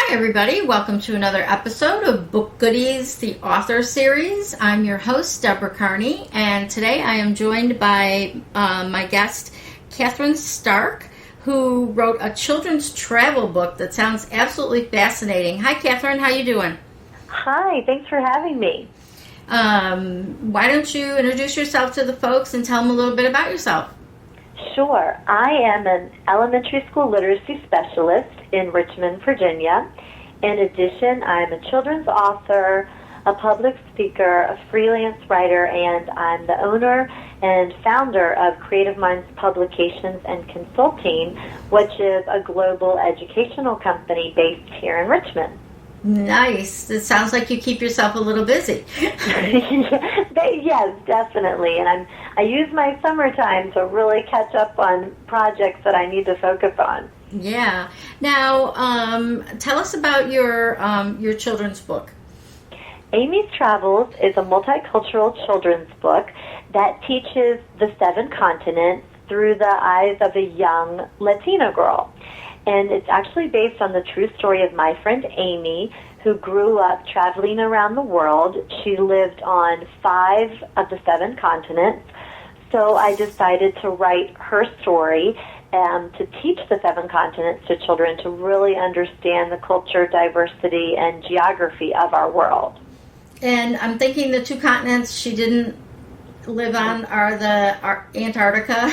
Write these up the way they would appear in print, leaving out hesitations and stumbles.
Hi, everybody. Welcome to another episode of Book Goodies, the author series. I'm your host, Deborah Carney, and today I am joined by my guest, Kathryn Starke, who wrote a children's travel book that sounds absolutely fascinating. Hi, Kathryn. How you doing? Hi. Thanks for having me. Why don't you introduce yourself to the folks and tell them a little bit about yourself? Sure. I am an elementary school literacy specialist in Richmond, Virginia. In addition, I'm a children's author, a public speaker, a freelance writer, and I'm the owner and founder of Creative Minds Publications and Consulting, which is a global educational company based here in Richmond. Nice. It sounds like you keep yourself a little busy. Yes, definitely. And I use my summertime to really catch up on projects that I need to focus on. Yeah. Now, tell us about your children's book. Amy's Travels is a multicultural children's book that teaches the 7 continents through the eyes of a young Latina girl. And it's actually based on the true story of my friend Amy, who grew up traveling around the world. She lived on 5 of the 7 continents. So I decided to write her story to teach the 7 continents to children to really understand the culture, diversity, and geography of our world. And I'm thinking the 2 continents she didn't live on are the Antarctica.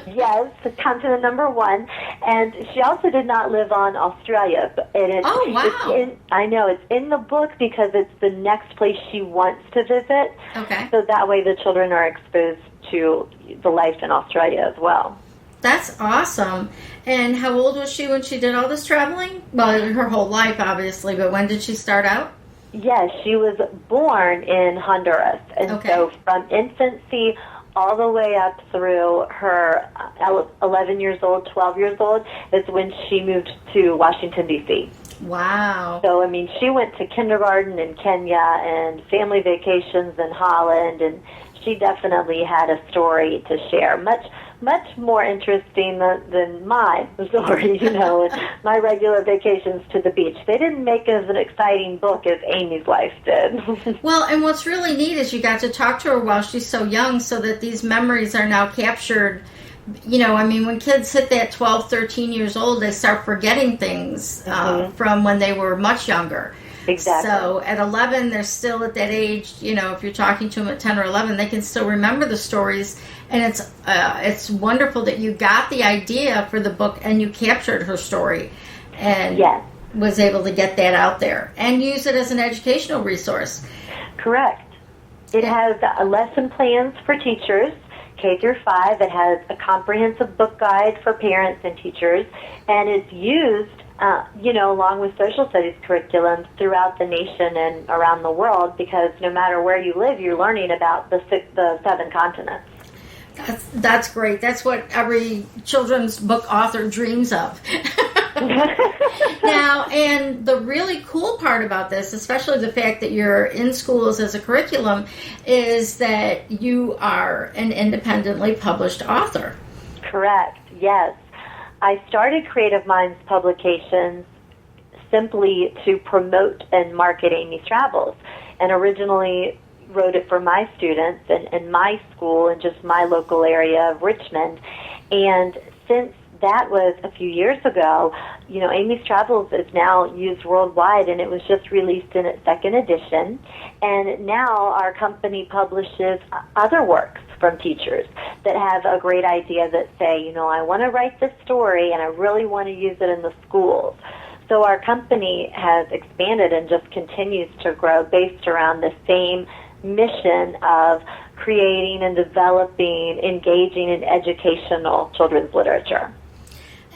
Yes, continent number 1. And she also did not live on Australia. And oh, wow. I know, it's in the book because it's the next place she wants to visit. Okay. So that way the children are exposed to the life in Australia as well. That's awesome. And how old was she when she did all this traveling? Well, her whole life, obviously, but when did she start out? Yes, she was born in Honduras. And so from infancy all the way up through her 11 years old, 12 years old, is when she moved to Washington, D.C. Wow. So, I mean, she went to kindergarten in Kenya and family vacations in Holland, and she definitely had a story to share. Much more interesting than my story, my regular vacations to the beach. They didn't make as an exciting book as Amy's life did. Well, and what's really neat is you got to talk to her while she's so young so that these memories are now captured. When kids hit that 12, 13 years old, they start forgetting things from when they were much younger. Exactly. So at 11, they're still at that age, if you're talking to them at 10 or 11, they can still remember the stories. And it's wonderful that you got the idea for the book and you captured her story and was able to get that out there and use it as an educational resource. Correct. It has lesson plans for teachers, K through 5. It has a comprehensive book guide for parents and teachers, and it's used along with social studies curriculum throughout the nation and around the world, because no matter where you live, you're learning about the 7 continents. That's great. That's what every children's book author dreams of. Now, and the really cool part about this, especially the fact that you're in schools as a curriculum, is that you are an independently published author. Correct, yes. I started Creative Minds Publications simply to promote and market Amy's Travels, and originally wrote it for my students and my school and just my local area of Richmond. And since that was a few years ago, Amy's Travels is now used worldwide, and it was just released in its 2nd edition. And now our company publishes other works from teachers that have a great idea that say, I want to write this story and I really want to use it in the schools. So our company has expanded and just continues to grow based around the same mission of creating and developing engaging and educational children's literature.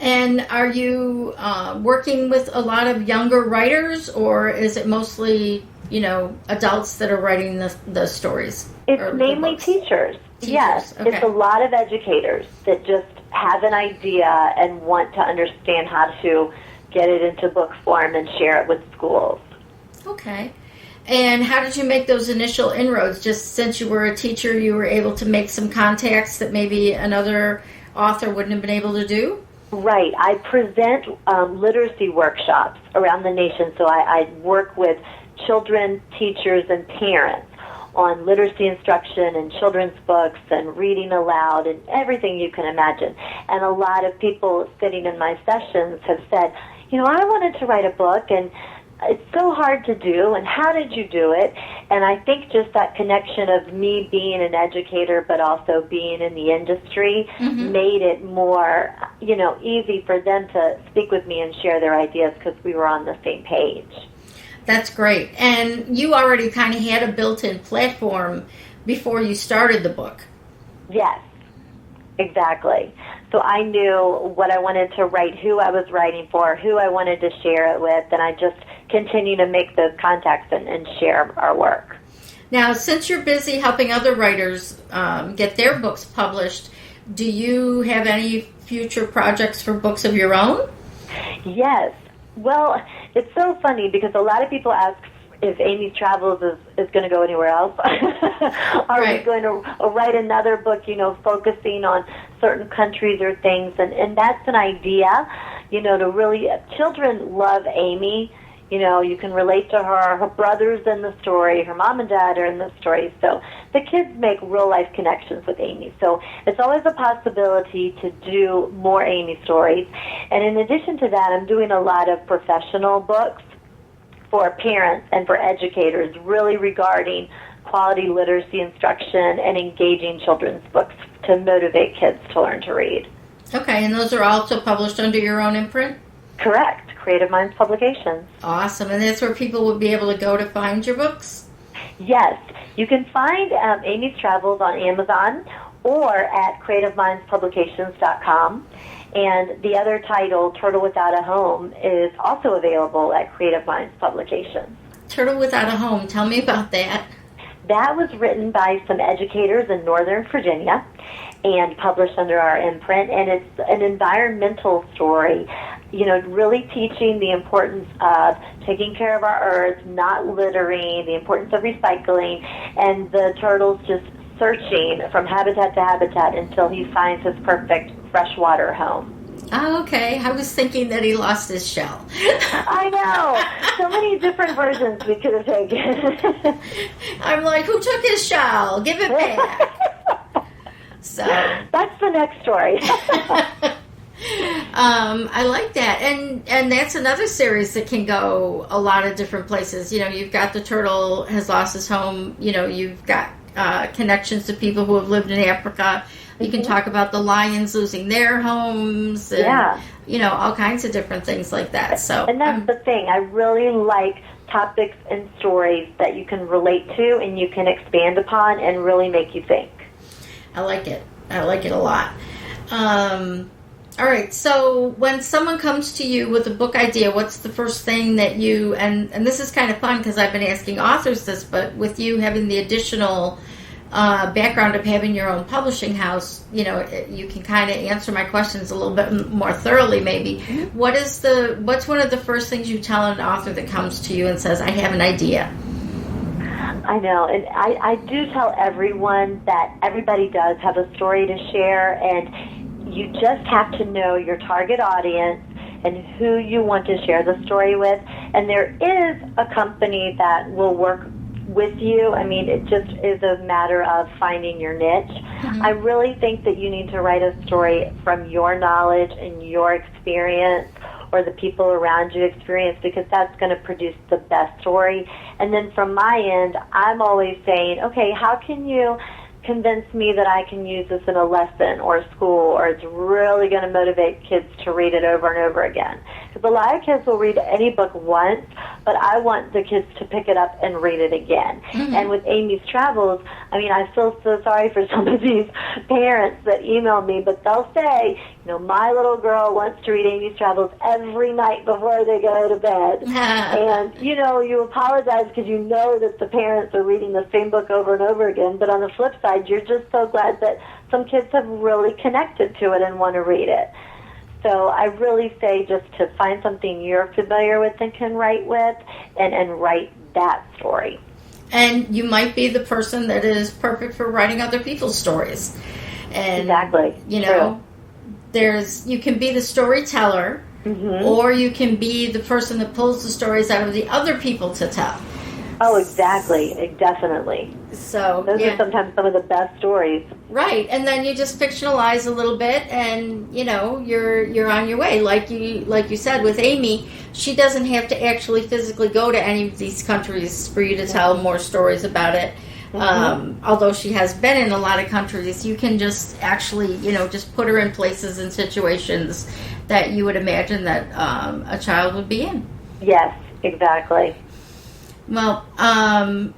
And are you working with a lot of younger writers, or is it mostly, adults that are writing the stories? It's mainly teachers. Yes, okay. It's a lot of educators that just have an idea and want to understand how to get it into book form and share it with schools. Okay. And how did you make those initial inroads? Just since you were a teacher, you were able to make some contacts that maybe another author wouldn't have been able to do? Right. I present literacy workshops around the nation. So I work with children, teachers, and parents on literacy instruction and children's books and reading aloud and everything you can imagine. And a lot of people sitting in my sessions have said, I wanted to write a book, and it's so hard to do, and how did you do it? And I think just that connection of me being an educator but also being in the industry made it more, easy for them to speak with me and share their ideas because we were on the same page. That's great. And you already kind of had a built-in platform before you started the book. Yes, exactly. So I knew what I wanted to write, who I was writing for, who I wanted to share it with, and I just continue to make those contacts and share our work. Now, since you're busy helping other writers get their books published, do you have any future projects for books of your own? Yes. Well, it's so funny because a lot of people ask if Amy's Travels is going to go anywhere else. Are we going to write another book, focusing on certain countries or things? And that's an idea, to really, children love Amy. You can relate to her. Her brother's in the story. Her mom and dad are in the story. So the kids make real-life connections with Amy. So it's always a possibility to do more Amy stories. And in addition to that, I'm doing a lot of professional books for parents and for educators, really regarding quality literacy instruction and engaging children's books to motivate kids to learn to read. Okay, and those are also published under your own imprint? Correct. Creative Minds Publications. Awesome. And that's where people would be able to go to find your books? Yes. You can find Amy's Travels on Amazon or at creativemindpublications.com. And the other title, Turtle Without a Home, is also available at Creative Minds Publications. Turtle Without a Home. Tell me about that. That was written by some educators in Northern Virginia and published under our imprint. And it's an environmental story, really teaching the importance of taking care of our earth, not littering, the importance of recycling, and the turtle's just searching from habitat to habitat until he finds his perfect freshwater home. Oh, okay. I was thinking that he lost his shell. I know. So many different versions we could have taken. I'm like, who took his shell? Give it back. So that's the next story. I like that. And that's another series that can go a lot of different places. You've got the turtle has lost his home. You've got connections to people who have lived in Africa. You can talk about the lions losing their homes and, all kinds of different things like that. So, and that's the thing. I really like topics and stories that you can relate to and you can expand upon and really make you think. I like it. I like it a lot. All right. So when someone comes to you with a book idea, what's the first thing that you, and this is kind of fun because I've been asking authors this, but with you having the additional background of having your own publishing house, you can kind of answer my questions a little bit more thoroughly maybe. What's one of the first things you tell an author that comes to you and says, I have an idea? I know, and I do tell everyone that everybody does have a story to share, and you just have to know your target audience and who you want to share the story with. And there is a company that will work with you. I mean, it just is a matter of finding your niche. I really think that you need to write a story from your knowledge and your experience, or the people around you experience, because that's going to produce the best story. And then from my end, I'm always saying, okay, how can you convince me that I can use this in a lesson or a school, or it's really going to motivate kids to read it over and over again? Because a lot of kids will read any book once, but I want the kids to pick it up and read it again. And with Amy's Travels, I mean, I feel so sorry for some of these parents that email me, but they'll say, my little girl wants to read Amy's Travels every night before they go to bed. And, you apologize because you know that the parents are reading the same book over and over again, but on the flip side, you're just so glad that some kids have really connected to it and want to read it. So I really say just to find something you're familiar with and can write with, and write that story. And you might be the person that is perfect for writing other people's stories. And, exactly. True. you can be the storyteller, or you can be the person that pulls the stories out of the other people to tell. Oh, exactly. Definitely. So those are sometimes some of the best stories. Right, and then you just fictionalize a little bit, and you're on your way. Like you said with Amy, she doesn't have to actually physically go to any of these countries for you to tell more stories about it. Although she has been in a lot of countries, you can just actually just put her in places and situations that you would imagine that a child would be in. Yes, exactly. Well,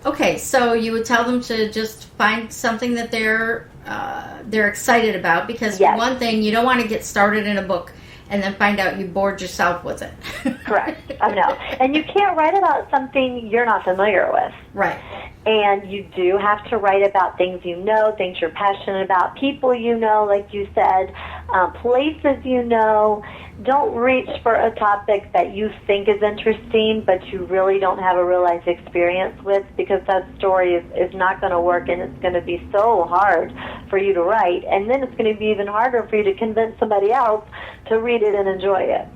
okay, so you would tell them to just find something that they're excited about, because for one thing, you don't want to get started in a book and then find out you bored yourself with it. Correct. I know. And you can't write about something you're not familiar with. Right. And you do have to write about things you know, things you're passionate about, people you know, like you said, places you know. Don't reach for a topic that you think is interesting, but you really don't have a real-life experience with, because that story is not going to work, and it's going to be so hard for you to write. And then it's going to be even harder for you to convince somebody else to read it and enjoy it.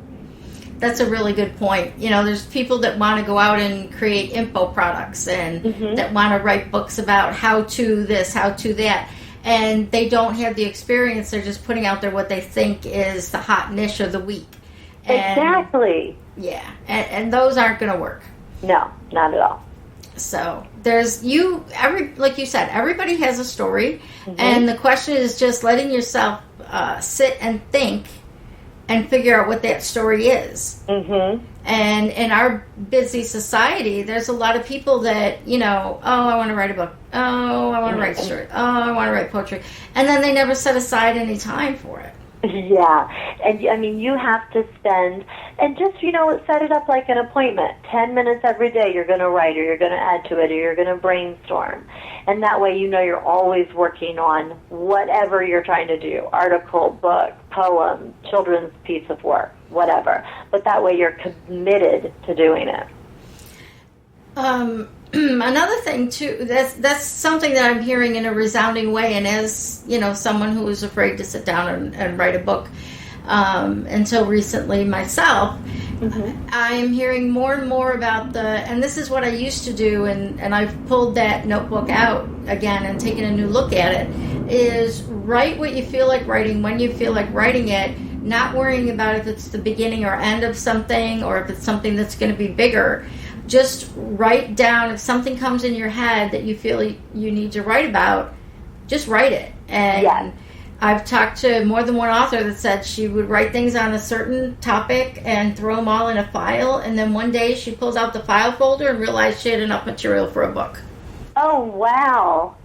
That's a really good point. There's people that want to go out and create info products, and that want to write books about how to this, how to that. And they don't have the experience. They're just putting out there what they think is the hot niche of the week. And, exactly. Yeah. And those aren't going to work. No, not at all. So like you said, everybody has a story. And the question is just letting yourself sit and think and figure out what that story is. And in our busy society, there's a lot of people that, I want to write a book. Oh, I want to write a story. Oh, I want to write poetry. And then they never set aside any time for it. Yeah. And, I mean, you have to spend, and just, set it up like an appointment. 10 minutes every day you're going to write, or you're going to add to it, or you're going to brainstorm. And that way you're always working on whatever you're trying to do, article, book, poem, children's piece of work, whatever. But that way you're committed to doing it. Another thing too, that's something that I'm hearing in a resounding way, and as someone who was afraid to sit down and write a book until recently myself, I'm hearing more and more about and this is what I used to do, and I've pulled that notebook out again and taken a new look at it, is write what you feel like writing when you feel like writing it, not worrying about if it's the beginning or end of something, or if it's something that's going to be bigger. Just write down, if something comes in your head that you feel you need to write about, just write it. And I've talked to more than one author that said she would write things on a certain topic and throw them all in a file, and then one day she pulls out the file folder and realized she had enough material for a book. Oh, wow.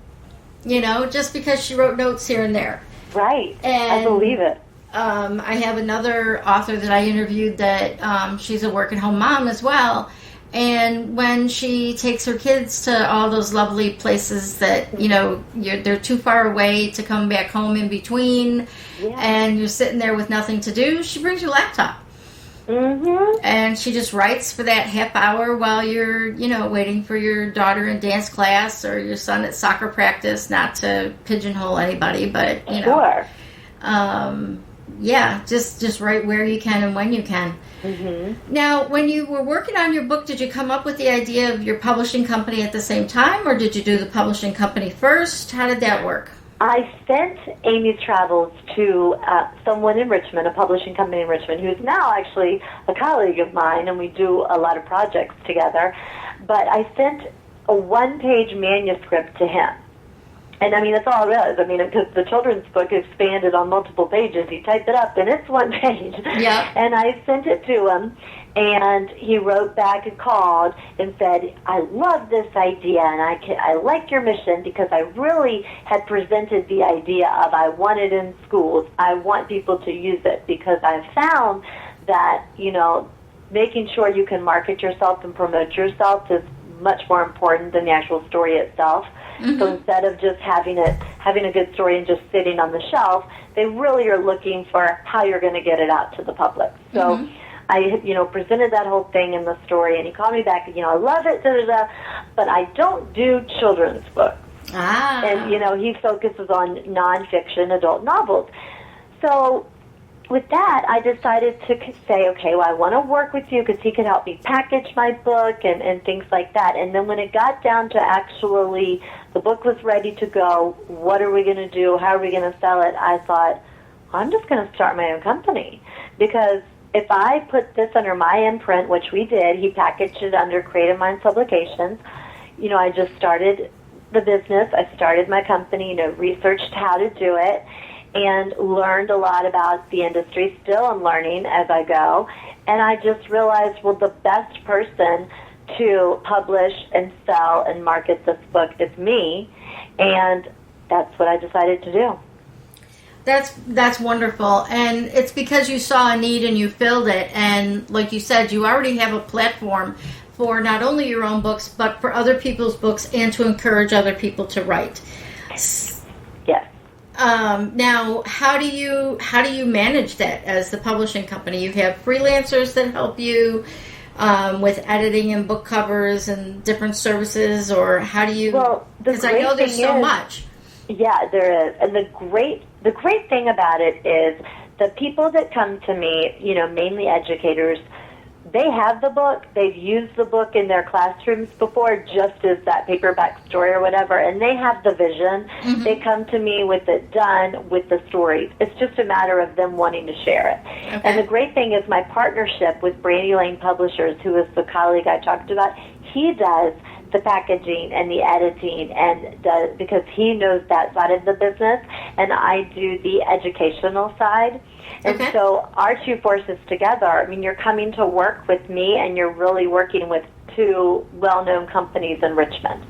Just because she wrote notes here and there. Right. And I believe it. I have another author that I interviewed that she's a work-at-home mom as well. And when she takes her kids to all those lovely places that, they're too far away to come back home in between, and you're sitting there with nothing to do, she brings your laptop. And she just writes for that half hour while you're, waiting for your daughter in dance class or your son at soccer practice, not to pigeonhole anybody, but, Sure. Just write where you can and when you can. Now, when you were working on your book, did you come up with the idea of your publishing company at the same time, or did you do the publishing company first? How did that work? I sent Amy's travels to someone in Richmond, a publishing company in Richmond, who's now actually a colleague of mine, and we do a lot of projects together. But I sent a one-page manuscript to him. And, that's all it is. Because the children's book expanded on multiple pages. He typed it up, and it's one page. Yeah. And I sent it to him, and he wrote back and called and said, I love this idea, and I like your mission, because I really had presented the idea of I want it in schools. I want people to use it, because I've found that, making sure you can market yourself and promote yourself is much more important than the actual story itself. So instead of just having a good story and just sitting on the shelf, they really are looking for how you're going to get it out to the public. So I, presented that whole thing in the story, and he called me back, I love it, but I don't do children's books. And, he focuses on nonfiction adult novels. So with that, I decided to say, okay, well, I want to work with you because he could help me package my book and things like that. And then when it got down to actually the book was ready to go, what are we going to do? How are we going to sell it? I thought, I'm just going to start my own company, because if I put this under my imprint, which we did, he packaged it under Creative Minds Publications. I just started the business. I started my company, researched how to do it, and learned a lot about the industry. Still I'm learning as I go. And I just realized, well, the best person to publish and sell and market this book is me. And that's what I decided to do. That's wonderful. And it's because you saw a need and you filled it. And like you said, you already have a platform for not only your own books, but for other people's books, and to encourage other people to write. Yes. Now, how do you manage that as the publishing company? You have freelancers that help you with editing and book covers and different services, or how do you? Well, because I know there's so much. Yeah, there is, and the great thing about it is the people that come to me, mainly educators. They have the book. They've used the book in their classrooms before, just as that paperback story or whatever, and they have the vision. Mm-hmm. They come to me with it done, with the stories. It's just a matter of them wanting to share it. Okay. And the great thing is my partnership with Brandy Lane Publishers, who is the colleague I talked about, he does the packaging and the editing, and because he knows that side of the business, and I do the educational side. And so our two forces together, you're coming to work with me, and you're really working with two well-known companies in Richmond.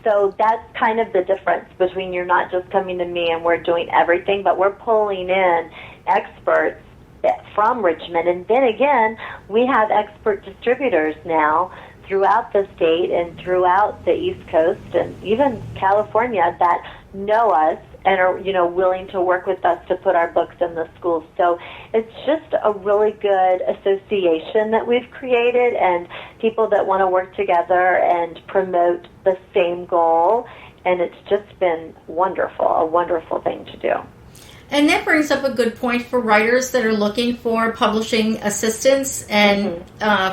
So that's kind of the difference between, you're not just coming to me and we're doing everything, but we're pulling in experts from Richmond. And then again, we have expert distributors now throughout the state and throughout the East Coast and even California that know us and are, willing to work with us to put our books in the schools. So it's just a really good association that we've created, and people that want to work together and promote the same goal. And it's just been wonderful, a wonderful thing to do. And that brings up a good point for writers that are looking for publishing assistance, and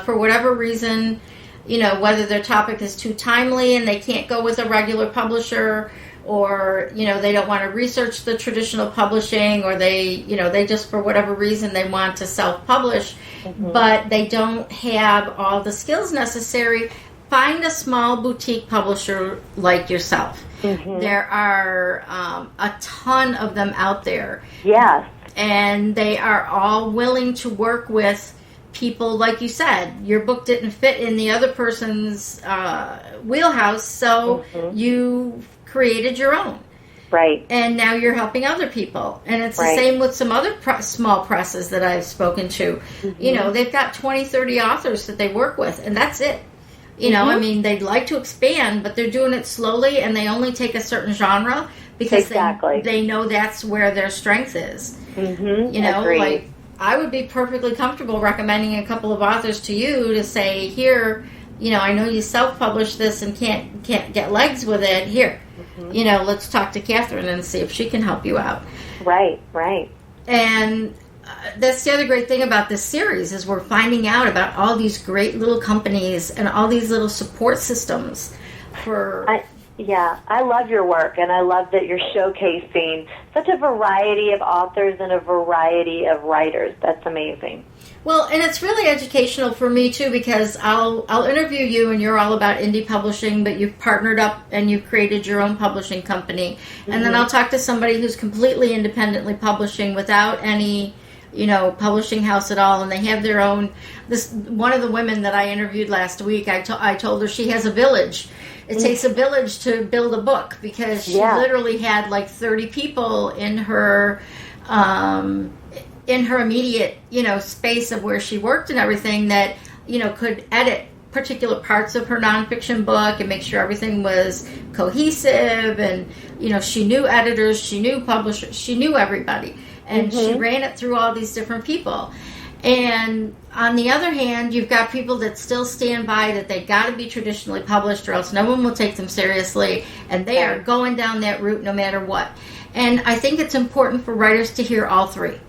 for whatever reason, whether their topic is too timely and they can't go with a regular publisher, or, they don't want to research the traditional publishing, or they just, for whatever reason, they want to self-publish, but they don't have all the skills necessary. Find a small boutique publisher like yourself. There are a ton of them out there. Yes. And they are all willing to work with people, like you said. Your book didn't fit in the other person's wheelhouse, so you created your own. Right. And now you're helping other people. And it's the same with some other small presses that I've spoken to. They've got 20, 30 authors that they work with, and that's it. They'd like to expand, but they're doing it slowly, and they only take a certain genre because they know that's where their strength is. Agreed. Like, I would be perfectly comfortable recommending a couple of authors to you to say, here, I know you self-publish this and can't get legs with it. Here, let's talk to Kathryn and see if she can help you out. Right. And that's the other great thing about this series, is we're finding out about all these great little companies and all these little support systems for... I love your work, and I love that you're showcasing such a variety of authors and a variety of writers. That's amazing. Well, and it's really educational for me, too, because I'll interview you, and you're all about indie publishing, but you've partnered up and you've created your own publishing company. And then I'll talk to somebody who's completely independently publishing without any, publishing house at all, and they have their own... One of the women that I interviewed last week, I told her she has a village. It takes a village to build a book, because she literally had like 30 people in her immediate, space of where she worked and everything that, could edit particular parts of her nonfiction book and make sure everything was cohesive. And, she knew editors, she knew publishers, she knew everybody. And she ran it through all these different people. And on the other hand, you've got people that still stand by that they've got to be traditionally published or else no one will take them seriously, and they are going down that route no matter what. And I think it's important for writers to hear all three.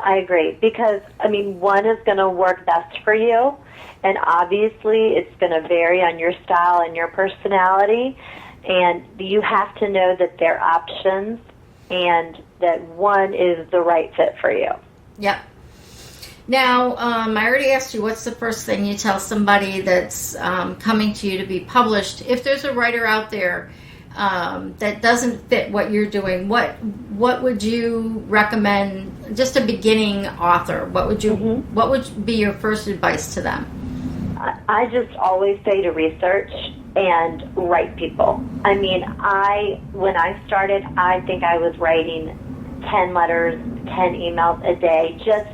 I agree. Because, I mean, one is going to work best for you, and obviously it's going to vary on your style and your personality, and you have to know that they're options and that one is the right fit for you. Yep. Now, I already asked you, what's the first thing you tell somebody that's coming to you to be published? If there's a writer out there that doesn't fit what you're doing, what would you recommend? Just a beginning author, what would be your first advice to them? I just always say to research and write people. I mean, when I started, I think I was writing 10 letters, 10 emails a day, just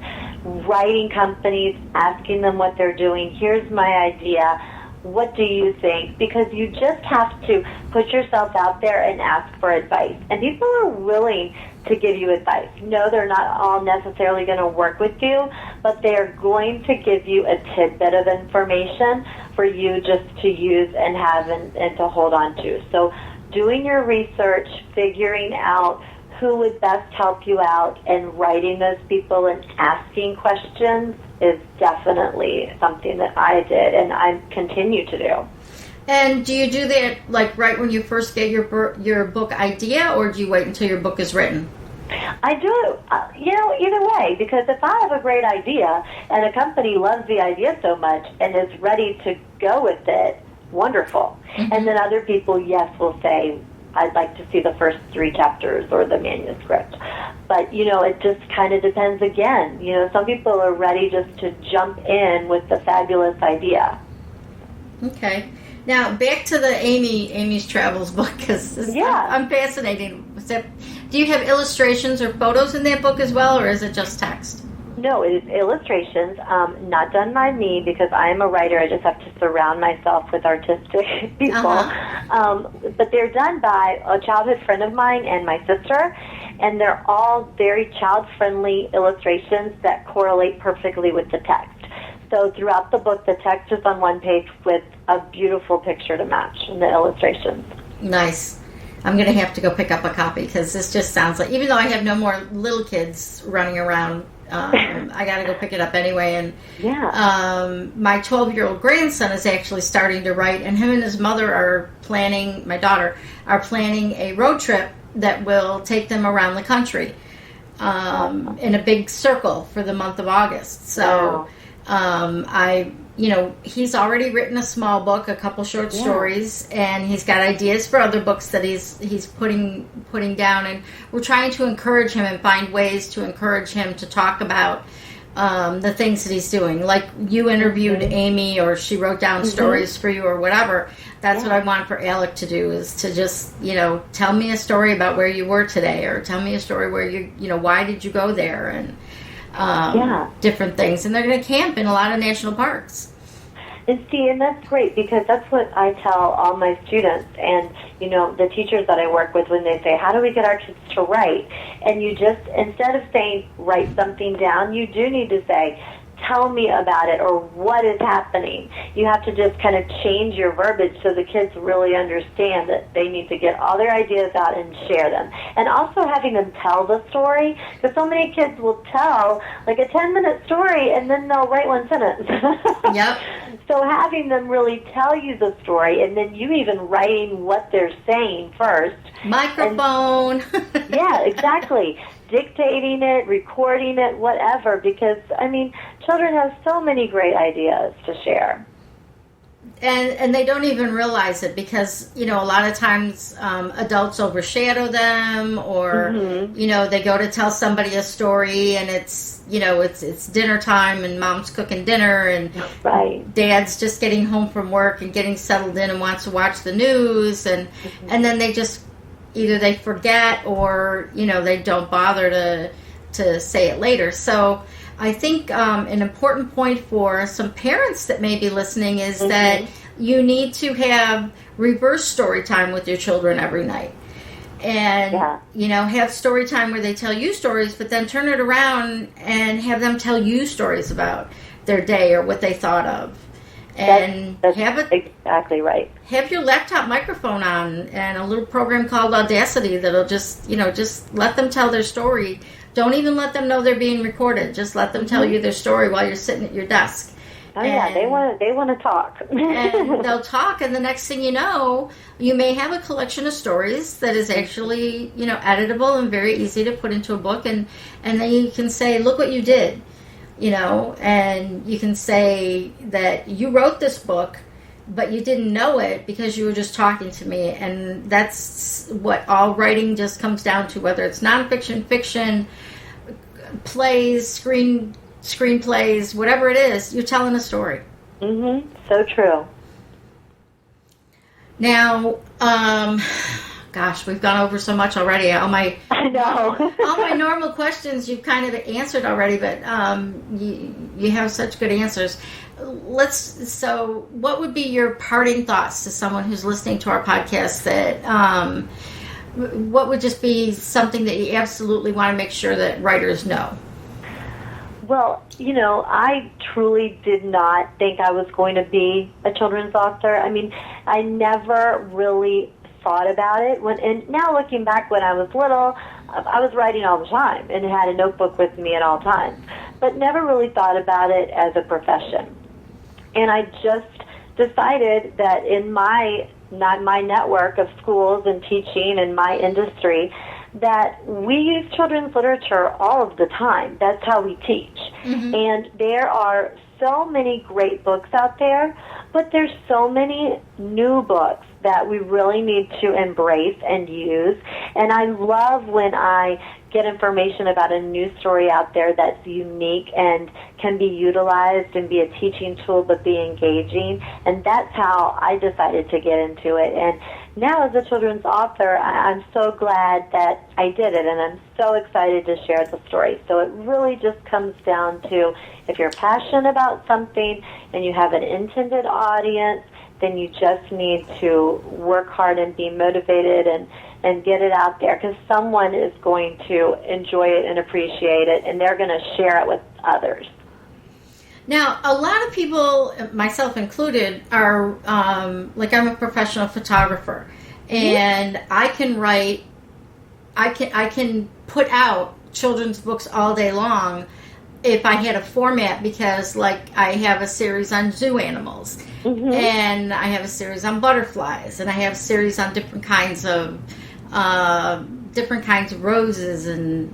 writing companies, asking them what they're doing. Here's my idea. What do you think? Because you just have to put yourself out there and ask for advice. And people are willing to give you advice. No, they're not all necessarily going to work with you, but they're going to give you a tidbit of information for you just to use and have and to hold on to. So doing your research, figuring out who would best help you out, and writing those people and asking questions is definitely something that I did and I continue to do. And do you do that like right when you first get your book idea, or do you wait until your book is written? I do it, either way, because if I have a great idea and a company loves the idea so much and is ready to go with it, wonderful. Mm-hmm. And then other people, yes, will say, I'd like to see the first 3 chapters or the manuscript. But, it just kind of depends again. Some people are ready just to jump in with the fabulous idea. Okay. Now, back to the Amy's Travels book, because I'm fascinated. Do you have illustrations or photos in that book as well, or is it just text? No, it is illustrations, not done by me because I am a writer. I just have to surround myself with artistic people. Uh-huh. But they're done by a childhood friend of mine and my sister, and they're all very child-friendly illustrations that correlate perfectly with the text. So throughout the book, the text is on one page with a beautiful picture to match in the illustrations. Nice. I'm going to have to go pick up a copy because this just sounds like, even though I have no more little kids running around, I got to go pick it up anyway. And my 12-year-old grandson is actually starting to write, and him and his mother are planning, my daughter, are planning a road trip that will take them around the country in a big circle for the month of August. So he's already written a small book, a couple short stories, and he's got ideas for other books that he's putting down. And we're trying to encourage him and find ways to encourage him to talk about the things that he's doing. Like you interviewed Amy, or she wrote down stories for you, or whatever. That's what I want for Alec to do, is to just, tell me a story about where you were today, or tell me a story where why did you go there, and different things. And they're going to camp in a lot of national parks. And that's great, because that's what I tell all my students and, the teachers that I work with when they say, how do we get our kids to write? And you just, instead of saying, write something down, you do need to say, tell me about it, or what is happening. You have to just kind of change your verbiage so the kids really understand that they need to get all their ideas out and share them. And also having them tell the story, because so many kids will tell like a 10-minute story and then they'll write one sentence. Yep. So having them really tell you the story, and then you even writing what they're saying first. Microphone. Yeah, exactly. Dictating it, recording it, whatever, because, children have so many great ideas to share. And they don't even realize it, because, a lot of times adults overshadow them, or, they go to tell somebody a story and it's dinner time and mom's cooking dinner and dad's just getting home from work and getting settled in and wants to watch the news, and then they just either they forget, or they don't bother to say it later. So I think an important point for some parents that may be listening is that you need to have reverse story time with your children every night. And, have story time where they tell you stories, but then turn it around and have them tell you stories about their day or what they thought of. And that's exactly right. Have your laptop microphone on and a little program called Audacity that'll just let them tell their story Don't even let them know they're being recorded. Just let them tell you their story while you're sitting at your desk. Oh, yeah, they want to talk. And they'll talk, and the next thing you know, you may have a collection of stories that is actually, editable and very easy to put into a book, and then you can say, look what you did, and you can say that you wrote this book, but you didn't know it because you were just talking to me, and that's what all writing just comes down to, whether it's nonfiction, fiction, plays, screenplays, whatever it is, you're telling a story. So true. Now, gosh, we've gone over so much already. I know. All my normal questions you've kind of answered already, but you have such good answers. So what would be your parting thoughts to someone who's listening to our podcast that, what would just be something that you absolutely want to make sure that writers know? Well, I truly did not think I was going to be a children's author. I mean, I never really thought about it. And now looking back, when I was little, I was writing all the time and had a notebook with me at all times, but never really thought about it as a profession. And I just decided that in my network of schools and teaching and my industry, that we use children's literature all of the time. That's how we teach. And there are so many great books out there, but there's so many new books that we really need to embrace and use. And I love when I get information about a new story out there that's unique and can be utilized and be a teaching tool but be engaging. And that's how I decided to get into it. And now as a children's author, I'm so glad that I did it, and I'm so excited to share the story. So it really just comes down to, if you're passionate about something and you have an intended audience, then you just need to work hard and be motivated and get it out there, because someone is going to enjoy it and appreciate it, and they're going to share it with others. Now, a lot of people, myself included, are, I'm a professional photographer, and I can write, I can put out children's books all day long if I had a format, because, I have a series on zoo animals, and I have a series on butterflies, and I have a series on different kinds of roses, and,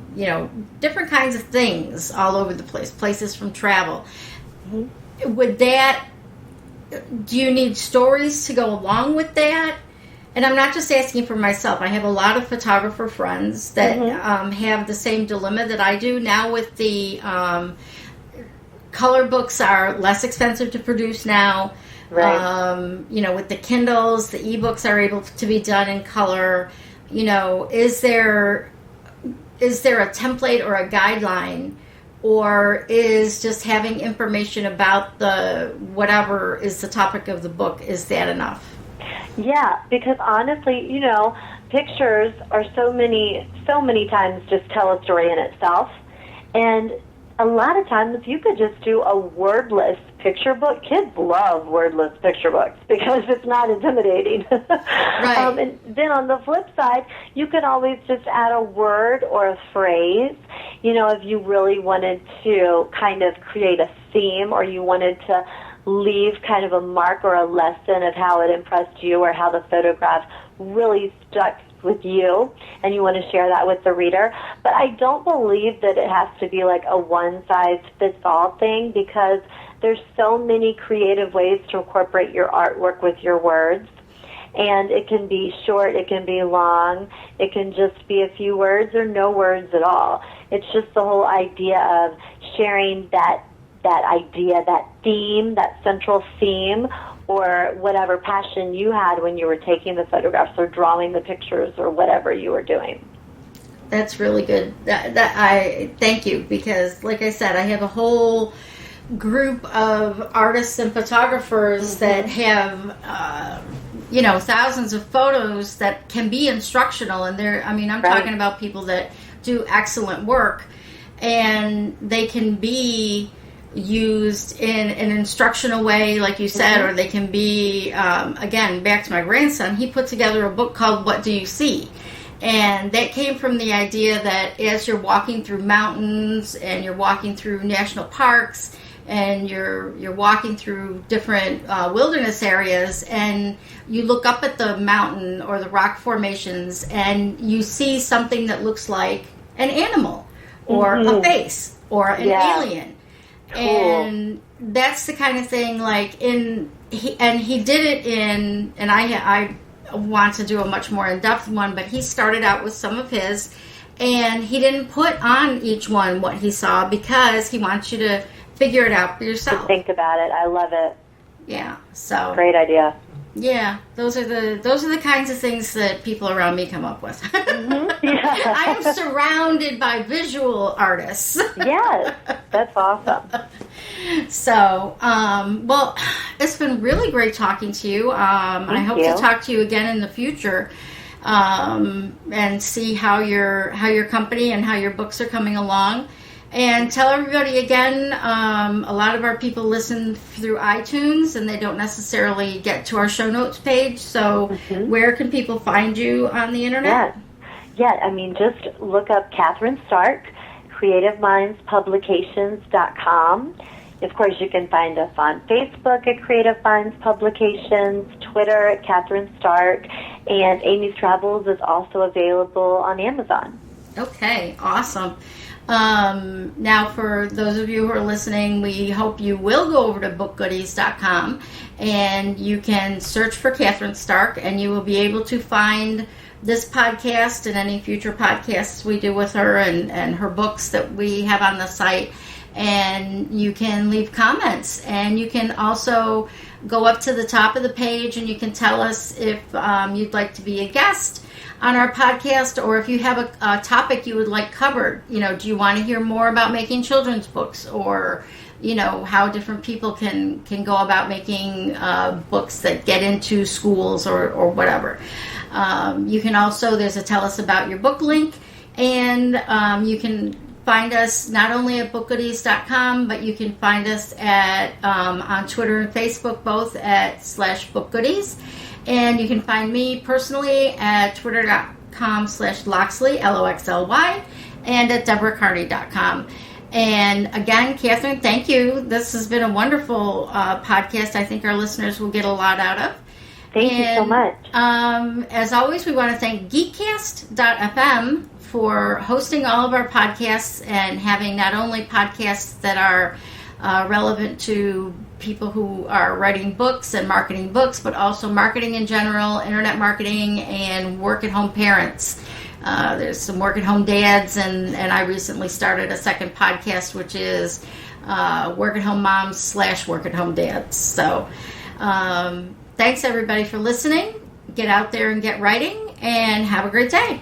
different kinds of things all over the place, places from travel. Do you need stories to go along with that? And I'm not just asking for myself. I have a lot of photographer friends that have the same dilemma that I do. Now with the color books are less expensive to produce now. Right. With the Kindles, the ebooks are able to be done in color. Is there a template or a guideline, or is just having information about the whatever is the topic of the book, is that enough? Yeah, because honestly, pictures are so many times just tell a story in itself. And a lot of times you could just do a wordless picture book. Kids love wordless picture books because it's not intimidating. Right. And then on the flip side, you can always just add a word or a phrase, if you really wanted to kind of create a theme, or you wanted to leave kind of a mark or a lesson of how it impressed you, or how the photograph really stuck with you, and you want to share that with the reader. But I don't believe that it has to be like a one-size-fits-all thing, because there's so many creative ways to incorporate your artwork with your words. And it can be short, it can be long, it can just be a few words or no words at all. It's just the whole idea of sharing that idea, that theme, that central theme, or whatever passion you had when you were taking the photographs or drawing the pictures or whatever you were doing. That's really good. I thank you, because like I said, I have a whole group of artists and photographers that have thousands of photos that can be instructional, and I'm talking about people that do excellent work, and they can be used in an instructional way, like you said, or they can be, again, back to my grandson, he put together a book called What Do You See? And that came from the idea that as you're walking through mountains and you're walking through national parks and you're walking through different wilderness areas, and you look up at the mountain or the rock formations and you see something that looks like an animal or a face or an alien. Cool. And that's the kind of thing, like, he did it in, and I want to do a much more in-depth one, but he started out with some of his, and he didn't put on each one what he saw because he wants you to figure it out for yourself. To think about it. I love it. Yeah. So great idea. Yeah, those are the kinds of things that people around me come up with. Yeah. I am surrounded by visual artists. Yes, that's awesome. So, well, it's been really great talking to you. I hope to talk to you again in the future, and see how your company and how your books are coming along. And tell everybody again, a lot of our people listen through iTunes and they don't necessarily get to our show notes page. So where can people find you on the internet? Yeah, I mean, just look up Kathryn Starke, CreativeMindsPublications.com. Of course, you can find us on Facebook at Creative Minds Publications, Twitter at Kathryn Starke, and Amy's Travels is also available on Amazon. Okay, awesome. Now, for those of you who are listening, we hope you will go over to BookGoodies.com and you can search for Kathryn Starke, and you will be able to find this podcast and any future podcasts we do with her and her books that we have on the site. And you can leave comments, and you can also go up to the top of the page and you can tell us if you'd like to be a guest on our podcast, or if you have a topic you would like covered. You know, do you want to hear more about making children's books, or, you know, how different people can go about making books that get into schools or whatever. You can also, there's a tell us about your book link, and you can find us not only at BookGoodies.com, but you can find us at on Twitter and Facebook, both at /BookGoodies. And you can find me personally at twitter.com/Loxley, LOXLY, and at DeborahCarney.com. And again, Kathryn, thank you. This has been a wonderful podcast. I think our listeners will get a lot out of. Thank you so much. As always, we want to thank Geekcast.fm for hosting all of our podcasts and having not only podcasts that are relevant to people who are writing books and marketing books, but also marketing in general, internet marketing, and work-at-home parents. There's some work-at-home dads, and I recently started a second podcast, which is work-at-home moms / work-at-home dads. So thanks, everybody, for listening. Get out there and get writing, and have a great day.